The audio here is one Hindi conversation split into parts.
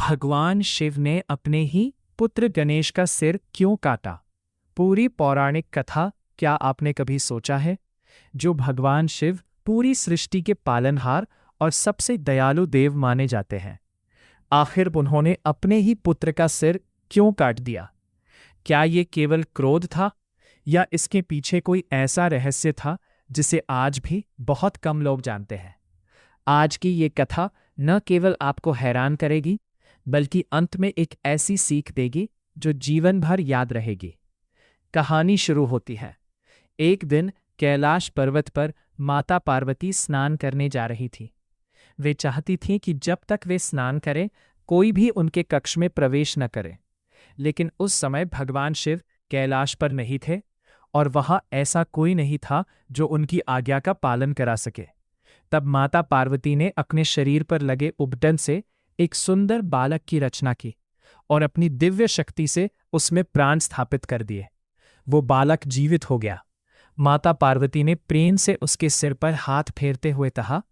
भगवान शिव ने अपने ही पुत्र गणेश का सिर क्यों काटा? पूरी पौराणिक कथा क्या आपने कभी सोचा है? जो भगवान शिव पूरी सृष्टि के पालनहार और सबसे दयालु देव माने जाते हैं, आखिर उन्होंने अपने ही पुत्र का सिर क्यों काट दिया? क्या ये केवल क्रोध था, या इसके पीछे कोई ऐसा रहस्य था जिसे आज भी बहुत कम लोग जानते हैं? आज की ये कथा न केवल आपको हैरान करेगी, बल्कि अंत में एक ऐसी सीख देगी जो जीवन भर याद रहेगी। कहानी शुरू होती है। एक दिन कैलाश पर्वत पर माता पार्वती स्नान करने जा रही थी। वे चाहती थीं कि जब तक वे स्नान करें, कोई भी उनके कक्ष में प्रवेश न करे। लेकिन उस समय भगवान शिव कैलाश पर नहीं थे, और वहां ऐसा कोई नहीं था जो उनकी आज्ञा का पालन करा सके। तब माता पार्वती ने अपने शरीर पर लगे उपटन से एक सुंदर बालक की रचना की और अपनी दिव्य शक्ति से उसमें प्राण स्थापित कर दिए। वो बालक जीवित हो गया। माता पार्वती ने प्रेम से उसके सिर पर हाथ फेरते हुए कहा,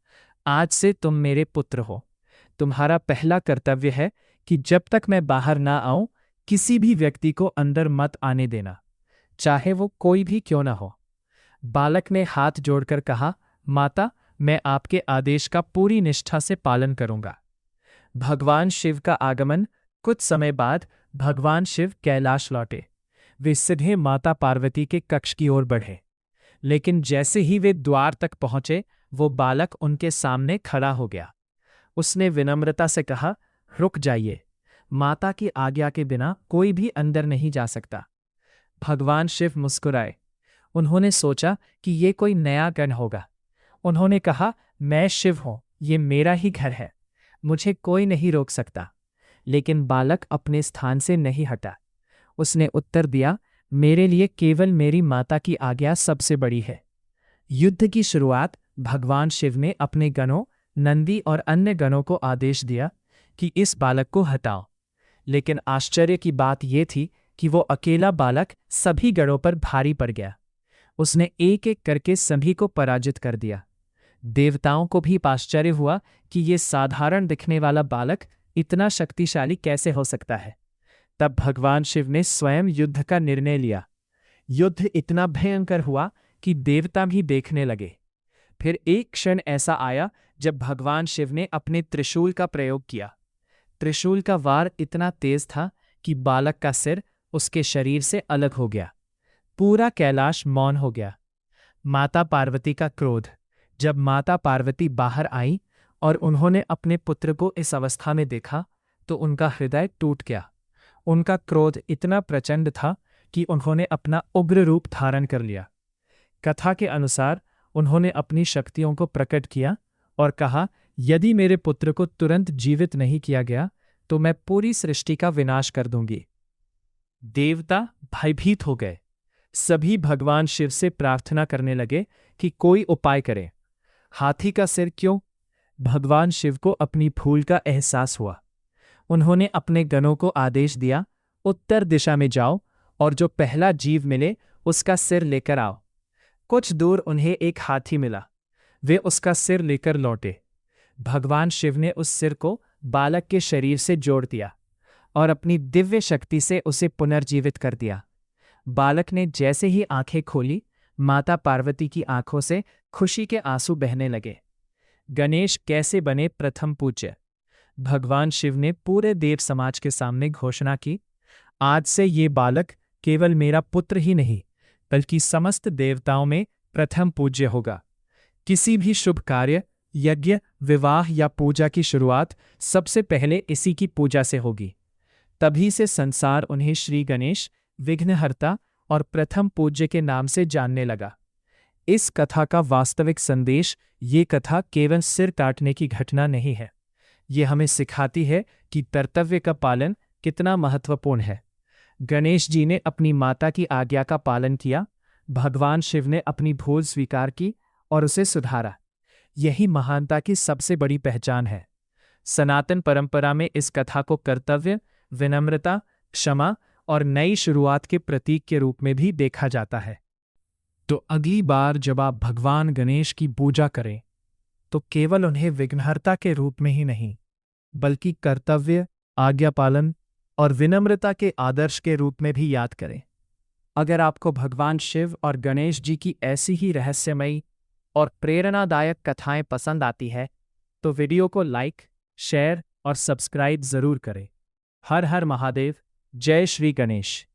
आज से तुम मेरे पुत्र हो। तुम्हारा पहला कर्तव्य है कि जब तक मैं बाहर ना आऊं, किसी भी व्यक्ति को अंदर मत आने देना, चाहे वो कोई भी क्यों ना हो। बालक ने हाथ जोड़कर कहा, माता, मैं आपके आदेश का पूरी निष्ठा से पालन करूंगा। भगवान शिव का आगमन। कुछ समय बाद भगवान शिव कैलाश लौटे। वे सीधे माता पार्वती के कक्ष की ओर बढ़े, लेकिन जैसे ही वे द्वार तक पहुंचे, वो बालक उनके सामने खड़ा हो गया। उसने विनम्रता से कहा, रुक जाइए, माता की आज्ञा के बिना कोई भी अंदर नहीं जा सकता। भगवान शिव मुस्कुराए। उन्होंने सोचा कि ये कोई नया गण होगा। उन्होंने कहा, मैं शिव हूं, ये मेरा ही घर है, मुझे कोई नहीं रोक सकता। लेकिन बालक अपने स्थान से नहीं हटा। उसने उत्तर दिया, मेरे लिए केवल मेरी माता की आज्ञा सबसे बड़ी है। युद्ध की शुरुआत भगवान शिव ने अपने गणों नंदी और अन्य गणों को आदेश दिया कि इस बालक को हटाओ। लेकिन आश्चर्य की बात यह थी कि वो अकेला बालक सभी गणों पर भारी पड़ गया। उसने एक एक करके सभी को पराजित कर दिया। देवताओं को भी आश्चर्य हुआ कि ये साधारण दिखने वाला बालक इतना शक्तिशाली कैसे हो सकता है। तब भगवान शिव ने स्वयं युद्ध का निर्णय लिया। युद्ध इतना भयंकर हुआ कि देवता भी देखने लगे। फिर एक क्षण ऐसा आया जब भगवान शिव ने अपने त्रिशूल का प्रयोग किया। त्रिशूल का वार इतना तेज था कि बालक का सिर उसके शरीर से अलग हो गया। पूरा कैलाश मौन हो गया। माता पार्वती का क्रोध। जब माता पार्वती बाहर आई और उन्होंने अपने पुत्र को इस अवस्था में देखा, तो उनका हृदय टूट गया। उनका क्रोध इतना प्रचंड था कि उन्होंने अपना उग्र रूप धारण कर लिया। कथा के अनुसार उन्होंने अपनी शक्तियों को प्रकट किया और कहा, यदि मेरे पुत्र को तुरंत जीवित नहीं किया गया तो मैं पूरी सृष्टि का विनाश कर दूंगी। देवता भयभीत हो गए। सभी भगवान शिव से प्रार्थना करने लगे कि कोई उपाय करें। हाथी का सिर क्यों? भगवान शिव को अपनी भूल का एहसास हुआ। उन्होंने अपने गणों को आदेश दिया, उत्तर दिशा में जाओ और जो पहला जीव मिले उसका सिर लेकर आओ। कुछ दूर उन्हें एक हाथी मिला। वे उसका सिर लेकर लौटे। भगवान शिव ने उस सिर को बालक के शरीर से जोड़ दिया और अपनी दिव्य शक्ति से उसे पुनर्जीवित कर दिया। बालक ने जैसे ही आंखें खोली, माता पार्वती की आंखों से खुशी के आंसू बहने लगे। गणेश कैसे बने प्रथम पूज्य? भगवान शिव ने पूरे देव समाज के सामने घोषणा की, आज से ये बालक केवल मेरा पुत्र ही नहीं, बल्कि समस्त देवताओं में प्रथम पूज्य होगा। किसी भी शुभ कार्य, यज्ञ, विवाह या पूजा की शुरुआत सबसे पहले इसी की पूजा से होगी। तभी से संसार उन्हें श्री गणेश, विघ्नहर्ता और प्रथम पूज्य के नाम से जानने लगा। इस कथा का वास्तविक संदेश, ये कथा केवल सिर काटने की घटना नहीं है। ये हमें सिखाती है कि कर्तव्य का पालन कितना महत्वपूर्ण है। गणेश जी ने अपनी माता की आज्ञा का पालन किया, भगवान शिव ने अपनी भूल स्वीकार की और उसे सुधारा। यही महानता की सबसे बड़ी पहचान है। सनातन परंपरा में इस कथा को कर्तव्य, विनम्रता, क्षमा और नई शुरुआत के प्रतीक के रूप में भी देखा जाता है। तो अगली बार जब आप भगवान गणेश की पूजा करें, तो केवल उन्हें विघ्नहर्ता के रूप में ही नहीं, बल्कि कर्तव्य, आज्ञा पालन और विनम्रता के आदर्श के रूप में भी याद करें। अगर आपको भगवान शिव और गणेश जी की ऐसी ही रहस्यमयी और प्रेरणादायक कथाएं पसंद आती है तो वीडियो को लाइक, शेयर और सब्सक्राइब जरूर करें। हर हर महादेव। जय श्री गणेश।